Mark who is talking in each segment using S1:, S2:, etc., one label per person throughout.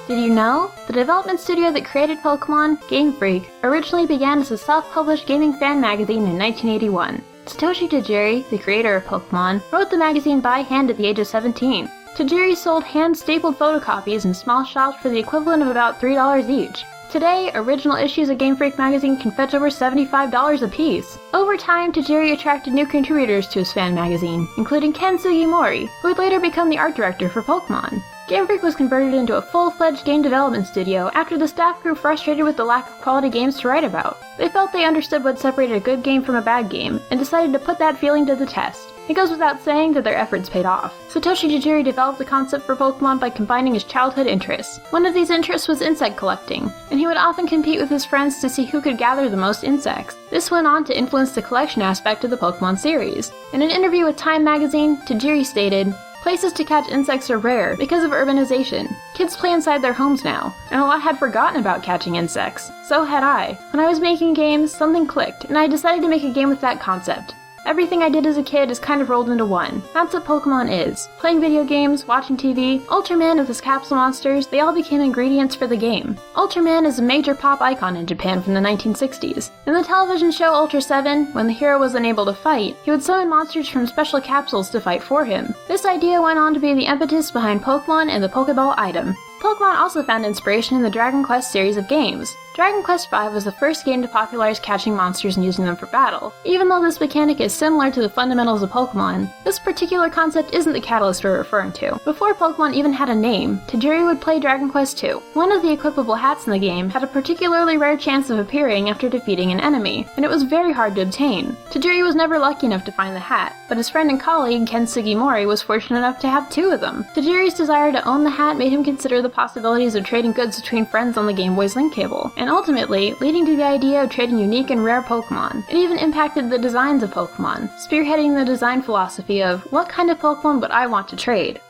S1: Did you know? The development studio that created Pokemon, Game Freak, originally began as a self-published gaming fan magazine in 1981. Satoshi Tajiri, the creator of Pokemon, wrote the magazine by hand at the age of 17. Tajiri sold hand-stapled photocopies in small shops for the equivalent of about $3 each. Today, original issues of Game Freak magazine can fetch over $75 a piece. Over time, Tajiri attracted new contributors to his fan magazine, including Ken Sugimori, who would later become the art director for Pokemon. Game Freak was converted into a full-fledged game development studio after the staff grew frustrated with the lack of quality games to write about. They felt they understood what separated a good game from a bad game, and decided to put that feeling to the test. It goes without saying that their efforts paid off. Satoshi Tajiri developed the concept for Pokemon by combining his childhood interests. One of these interests was insect collecting, and he would often compete with his friends to see who could gather the most insects. This went on to influence the collection aspect of the Pokemon series. In an interview with Time magazine, Tajiri stated, "Places to catch insects are rare because of urbanization. Kids play inside their homes now, and a lot had forgotten about catching insects. So had I. When I was making games, something clicked, and I decided to make a game with that concept. Everything I did as a kid is kind of rolled into one. That's what Pokemon is. Playing video games, watching TV, Ultraman with his capsule monsters, they all became ingredients for the game. Ultraman is a major pop icon in Japan from the 1960s. In the television show Ultra 7, when the hero was unable to fight, he would summon monsters from special capsules to fight for him. This idea went on to be the impetus behind Pokemon and the Pokeball item. Pokemon also found inspiration in the Dragon Quest series of games. Dragon Quest V was the first game to popularize catching monsters and using them for battle. Even though this mechanic is similar to the fundamentals of Pokemon, this particular concept isn't the catalyst we're referring to. Before Pokemon even had a name, Tajiri would play Dragon Quest II. One of the equipable hats in the game had a particularly rare chance of appearing after defeating an enemy, and it was very hard to obtain. Tajiri was never lucky enough to find the hat, but his friend and colleague Ken Sugimori was fortunate enough to have two of them. Tajiri's desire to own the hat made him consider the possibilities of trading goods between friends on the Game Boy's link cable, and ultimately leading to the idea of trading unique and rare Pokemon. It even impacted the designs of Pokemon, spearheading the design philosophy of, what kind of Pokemon would I want to trade?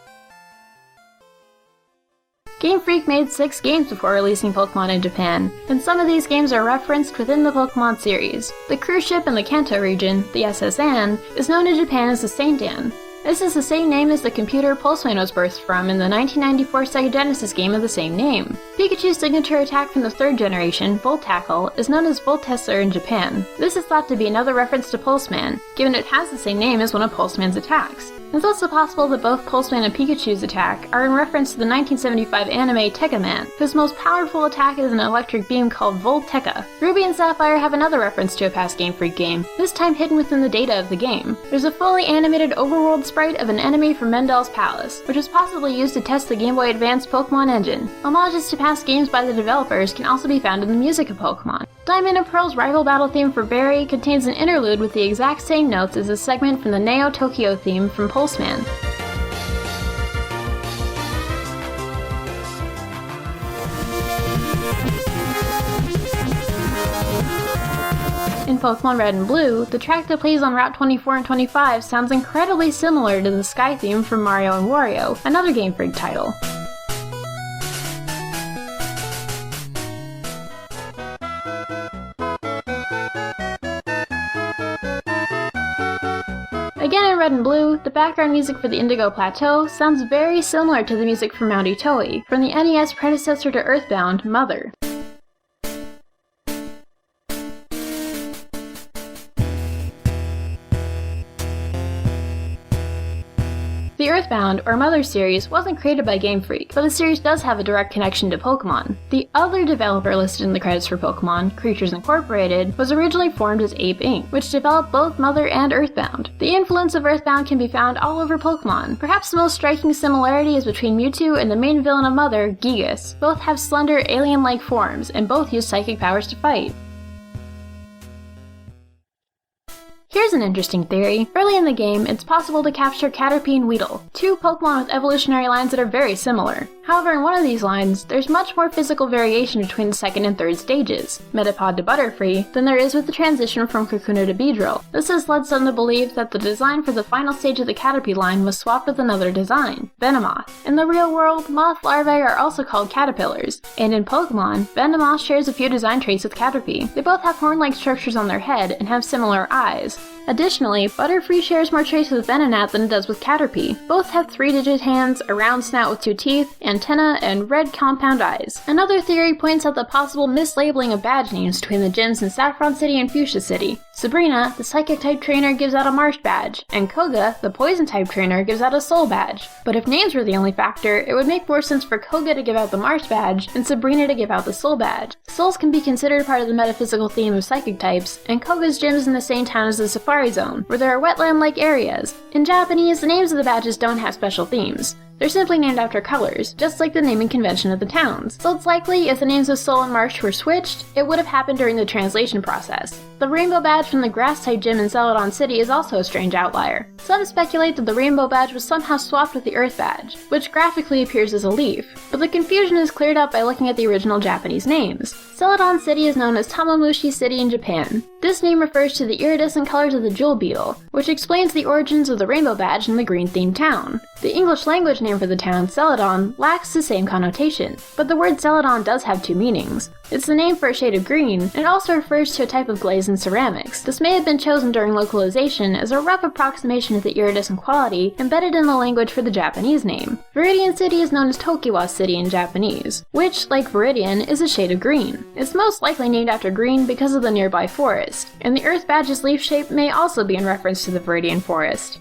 S1: Game Freak made 6 games before releasing Pokemon in Japan, and some of these games are referenced within the Pokemon series. The cruise ship in the Kanto region, the SS Anne, is known in Japan as the Saint Anne. This is the same name as the computer Pulseman was birthed from in the 1994 Sega Genesis game of the same name. Pikachu's signature attack from the 3rd generation, Volt Tackle, is known as Voltessor in Japan. This is thought to be another reference to Pulseman, given it has the same name as one of Pulseman's attacks. It's also possible that both Pulseman and Pikachu's attack are in reference to the 1975 anime Tekka Man, whose most powerful attack is an electric beam called Voltekka. Ruby and Sapphire have another reference to a past Game Freak game, this time hidden within the data of the game. There's a fully animated overworld sprite of an enemy from Mendel's Palace, which was possibly used to test the Game Boy Advance Pokemon engine. Homages to past games by the developers can also be found in the music of Pokemon. Diamond and Pearl's rival battle theme for Berry contains an interlude with the exact same notes as a segment from the Neo Tokyo theme from Pulseman. In Pokemon Red and Blue, the track that plays on Route 24 and 25 sounds incredibly similar to the Sky theme from Mario and Wario, another Game Freak title. Again in Red and Blue, the background music for the Indigo Plateau sounds very similar to the music from Mount Itoi, from the NES predecessor to Earthbound, Mother. The Earthbound, or Mother series, wasn't created by Game Freak, but the series does have a direct connection to Pokemon. The other developer listed in the credits for Pokemon, Creatures Incorporated, was originally formed as Ape Inc., which developed both Mother and Earthbound. The influence of Earthbound can be found all over Pokemon. Perhaps the most striking similarity is between Mewtwo and the main villain of Mother, Gigas. Both have slender, alien-like forms, and both use psychic powers to fight. Here's an interesting theory. Early in the game, it's possible to capture Caterpie and Weedle, two Pokemon with evolutionary lines that are very similar. However, in one of these lines, there's much more physical variation between the 2nd and 3rd stages, Metapod to Butterfree, than there is with the transition from Kakuna to Beedrill. This has led some to believe that the design for the final stage of the Caterpie line was swapped with another design, Venomoth. In the real world, moth larvae are also called caterpillars, and in Pokemon, Venomoth shares a few design traits with Caterpie. They both have horn-like structures on their head and have similar eyes. Additionally, Butterfree shares more traits with Venonat than it does with Caterpie. Both have 3-digit hands, a round snout with 2 teeth, antenna, and red compound eyes. Another theory points out the possible mislabeling of badge names between the gyms in Saffron City and Fuchsia City. Sabrina, the Psychic-type trainer, gives out a Marsh badge, and Koga, the Poison-type trainer, gives out a Soul badge. But if names were the only factor, it would make more sense for Koga to give out the Marsh badge and Sabrina to give out the Soul badge. Souls can be considered part of the metaphysical theme of Psychic types, and Koga's gym is in the same town as the Safari Zone, where there are wetland-like areas. In Japanese, the names of the badges don't have special themes. They're simply named after colors, just like the naming convention of the towns. So it's likely if the names of Soul and Marsh were switched, it would have happened during the translation process. The rainbow badge from the Grass-type gym in Celadon City is also a strange outlier. Some speculate that the rainbow badge was somehow swapped with the Earth badge, which graphically appears as a leaf, but the confusion is cleared up by looking at the original Japanese names. Celadon City is known as Tamamushi City in Japan. This name refers to the iridescent colors of the jewel beetle, which explains the origins of the rainbow badge in the green-themed town. The English language name for the town, Celadon, lacks the same connotation, but the word Celadon does have 2 meanings. It's the name for a shade of green, and it also refers to a type of glaze in ceramics. This may have been chosen during localization as a rough approximation of the iridescent quality embedded in the language for the Japanese name. Viridian City is known as Tokiwa City in Japanese, which, like Viridian, is a shade of green. It's most likely named after green because of the nearby forest, and the Earth badge's leaf shape may also be in reference to the Viridian forest.